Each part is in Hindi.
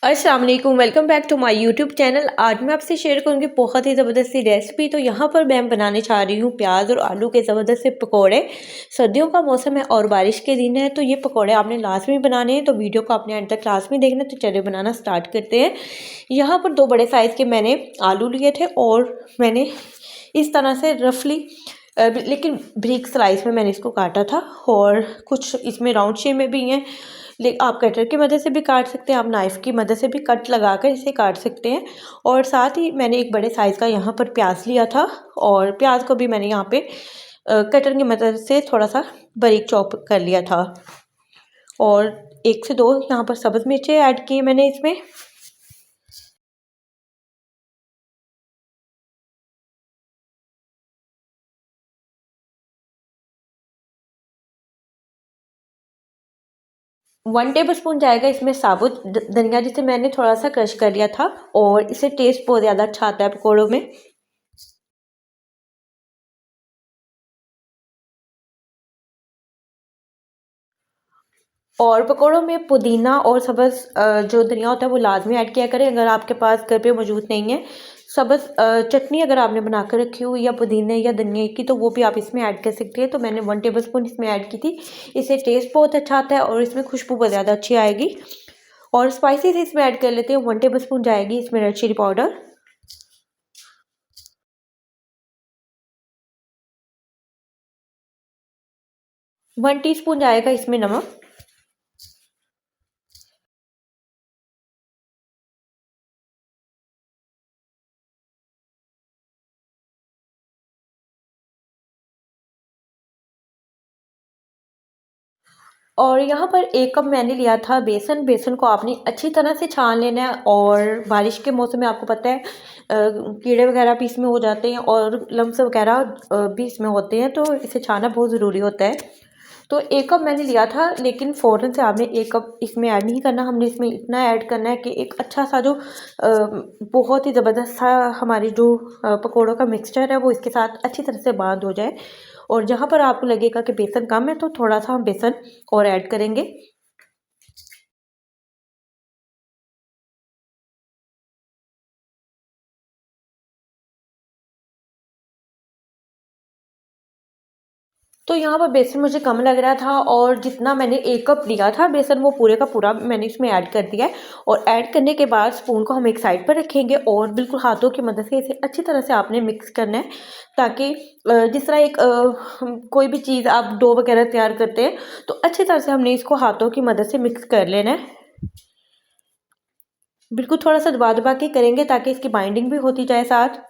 अस्सलाम वालेकुम, welcome back to my YouTube channel. आज मैं आपसे शेयर करूंगी बहुत ही ज़बरदस्त सी रेसिपी। तो यहाँ पर मैं बनाने जा रही हूँ प्याज और आलू के ज़बरदस्त से पकोड़े। सर्दियों का मौसम है और बारिश के दिन है, तो ये पकोड़े आपने लाजमी बनाने हैं। तो वीडियो को आपने एंड तक लाजमी देखना। तो चलिए बनाना स्टार्ट करते हैं। यहाँ पर 2 बड़े साइज़ के मैंने आलू लिए थे और मैंने इस तरह से रफली लेकिन ब्रिक स्लाइस में मैंने इसको काटा था। और कुछ इसमें राउंड शेप में भी हैं, लेकिन आप कटर की मदद से भी काट सकते हैं, आप नाइफ़ की मदद से भी कट लगाकर इसे काट सकते हैं। और साथ ही मैंने एक बड़े साइज़ का यहाँ पर प्याज लिया था और प्याज को भी मैंने यहाँ पे कटर की मदद से थोड़ा सा बारीक चॉप कर लिया था। और 1 से 2 यहाँ पर सब्ज़ मिर्चें ऐड की मैंने इसमें। 1 टेबल स्पून जाएगा इसमें साबुत धनिया, जिसे मैंने थोड़ा सा क्रश कर लिया था और इससे टेस्ट बहुत ज़्यादा अच्छा आता है पकौड़ों में। और पकौड़ों में पुदीना और सब्ज़ जो धनिया होता है वो लाज़मी ऐड किया करें, अगर आपके पास घर पे मौजूद नहीं है। सब्ज़ चटनी अगर आपने बना कर रखी हो या पुदीने या धनिया की, तो वो भी आप इसमें ऐड कर सकते हैं। तो मैंने 1 टेबल स्पून इसमें ऐड की थी। इससे टेस्ट बहुत अच्छा आता है और इसमें खुशबू बहुत ज़्यादा अच्छी आएगी। और स्पाइसेस इसमें ऐड कर लेते हैं। 1 टेबल स्पून जाएगी इसमें रेड चिली पाउडर, 1 टीस्पून जाएगा इसमें नमक, और यहाँ पर 1 कप मैंने लिया था बेसन। बेसन को आपने अच्छी तरह से छान लेना है। और बारिश के मौसम में आपको पता है कीड़े वगैरह भी इसमें हो जाते हैं और लम्स वगैरह भी इसमें होते हैं, तो इसे छाना बहुत ज़रूरी होता है। तो 1 कप मैंने लिया था, लेकिन फ़ौरन से आपने 1 कप इसमें ऐड नहीं करना। हमने इसमें इतना ऐड करना है कि एक अच्छा सा जो बहुत ही ज़बरदस्त सा हमारी जो पकौड़ों का मिक्सचर है वो इसके साथ अच्छी तरह से बाँध हो जाए। और जहाँ पर आपको लगेगा कि बेसन कम है, तो थोड़ा-सा हम बेसन और ऐड करेंगे। तो यहाँ पर बेसन मुझे कम लग रहा था और जितना मैंने 1 कप लिया था बेसन, वो पूरे का पूरा मैंने इसमें ऐड कर दिया है। और ऐड करने के बाद स्पून को हम एक साइड पर रखेंगे और बिल्कुल हाथों की मदद से इसे अच्छी तरह से आपने मिक्स करना है, ताकि जिस तरह एक कोई भी चीज़ आप डो वगैरह तैयार करते हैं, तो अच्छी तरह से हमने इसको हाथों की मदद से मिक्स कर लेना है। बिल्कुल थोड़ा-सा दबा-दबा के करेंगे ताकि इसकी बाइंडिंग भी होती जाए साथ।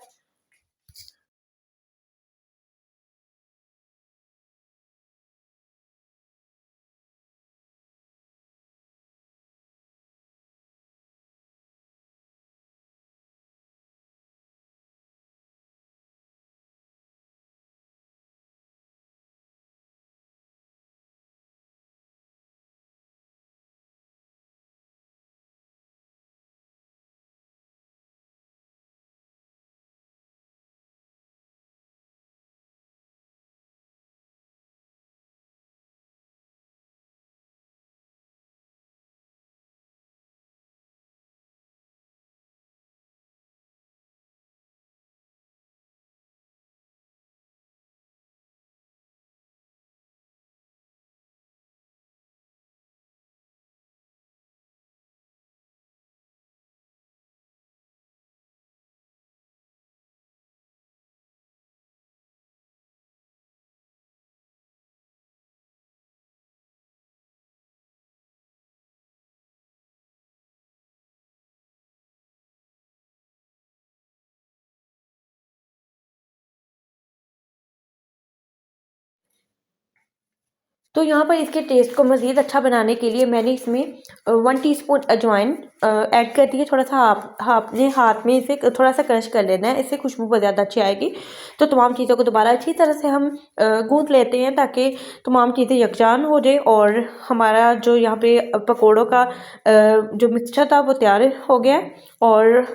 तो यहाँ पर इसके टेस्ट को मज़ीद अच्छा बनाने के लिए मैंने इसमें 1 टीस्पून अजवाइन ऐड कर दी है। थोड़ा-सा आप अपने हाथ में इसे थोड़ा-सा क्रश कर लेना है, इससे खुशबू बहुत ज़्यादा अच्छी आएगी। तो तमाम चीज़ों को दोबारा अच्छी तरह से हम गूँथ लेते हैं, ताकि तमाम चीज़ें यकजान हो जाए और हमारा जो यहाँ पे पकौड़ों का जो मिक्सचर था वो तैयार हो गया है। और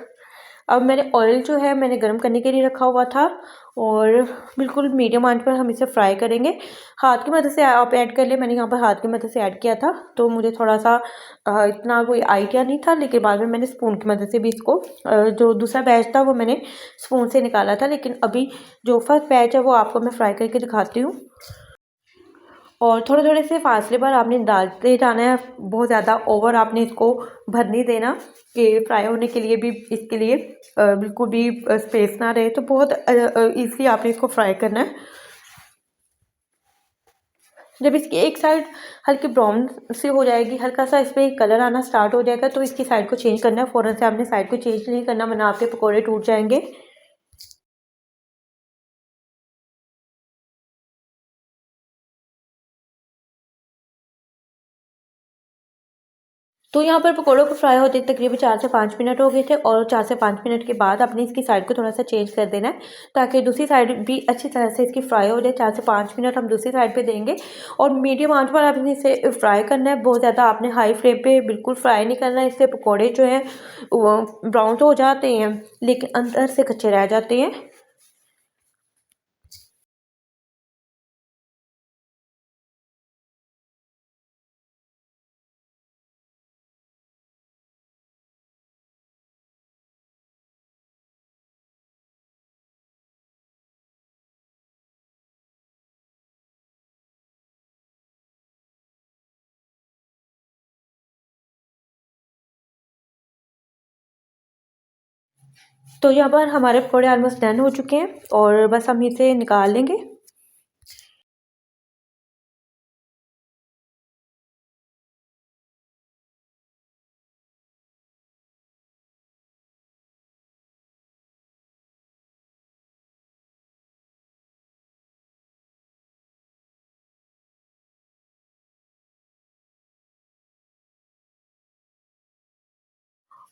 अब मैंने ऑयल जो है मैंने गर्म करने के लिए रखा हुआ था और बिल्कुल मीडियम आंच पर हम इसे फ्राई करेंगे। हाथ की मदद से आप ऐड कर लें, मैंने यहाँ पर हाथ की मदद से ऐड किया था तो मुझे थोड़ा सा इतना कोई आइडिया नहीं था, लेकिन बाद में मैंने स्पून की मदद से भी इसको जो दूसरा बैच था वो मैंने स्पून से निकाला था। लेकिन अभी जो फर्स्ट बैच है वो आपको मैं फ्राई करके दिखाती हूँ। और थोड़े-थोड़े से फासले पर आपने डालते जाना है, बहुत ज़्यादा ओवर आपने इसको भर नहीं देना कि फ्राई होने के लिए भी इसके लिए बिल्कुल भी स्पेस ना रहे, तो बहुत ईज़िली आपने इसको फ्राई करना है। जब इसकी एक साइड हल्की ब्राउन सी हो जाएगी, हल्का-सा इसमें कलर आना स्टार्ट हो जाएगा, तो इसकी साइड को चेंज करना है। फ़ौरन से आपने साइड को चेंज नहीं करना, वरना आपके पकौड़े टूट जाएँगे। तो यहाँ पर पकौड़ों को फ्राई होते तकरीबन 4 से 5 मिनट हो गए थे और 4 से 5 मिनट के बाद आपने इसकी साइड को थोड़ा-सा चेंज कर देना है, ताकि दूसरी साइड भी अच्छी तरह से इसकी फ्राई हो जाए। 4 से 5 मिनट हम दूसरी साइड पे देंगे और मीडियम आंच पर आपने इसे फ्राई करना है। बहुत ज़्यादा आपने हाई फ्लेम पे बिल्कुल फ्राई नहीं करना है, इससे पकौड़े जो हैं वो ब्राउन तो हो जाते हैं, लेकिन अंदर से कच्चे रह जाते हैं। तो यहाँ पर हमारे पकौड़े ऑलमोस्ट डन हो चुके हैं और बस हम इसे निकाल लेंगे।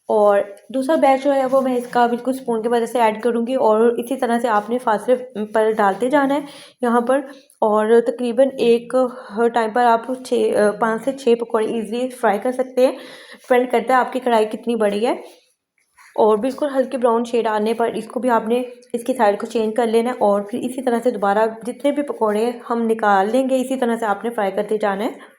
और दूसरा बैच जो है वो मैं इसका बिल्कुल स्पून की मदद से ऐड करूँगी और इसी तरह से आपने फासले पर डालते जाना है यहाँ पर। और तकरीबन एक हर टाइम पर आप 5 से 6 पकौड़े ईज़िली फ्राई कर सकते हैं। डिपेंड करता है आपकी कढ़ाई कितनी बड़ी है। और बिल्कुल हल्के ब्राउन शेड आने पर इसको भी आपने इसकी साइड को चेंज कर लेना है और फिर इसी तरह से दोबारा जितने भी पकौड़े हम निकाल लेंगे, इसी तरह से आपने फ्राई करते जाना है।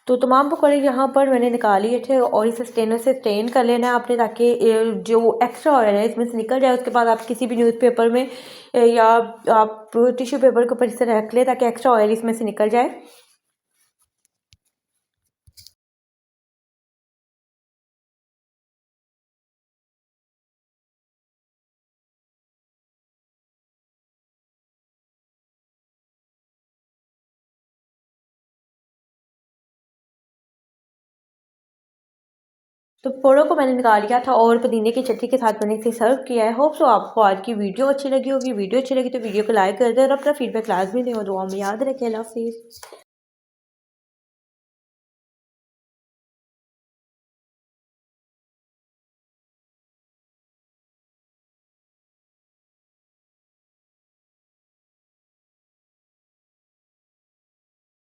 तो तमाम पकौड़े यहाँ पर मैंने निकाल लिए थे और इसे स्ट्रेनर से स्ट्रेन कर लेना है आपने, ताकि जो एक्स्ट्रा ऑयल है इसमें से निकल जाए। उसके बाद आप किसी भी न्यूज़पेपर में या आप टिश्यू पेपर के ऊपर इसे रख लें ताकि एक्स्ट्रा ऑयल इसमें से निकल जाए। तो पकौड़ों को मैंने निकाल लिया था और पुदीने की चटनी के साथ मैंने इसे सर्व किया है। होप सो आपको आज की वीडियो अच्छी लगी होगी। वीडियो अच्छी लगी तो वीडियो को लाइक कर दें और अपना फीडबैक लाजमी दें और दुआ में याद रखें। अल्लाह हाफ़िज़।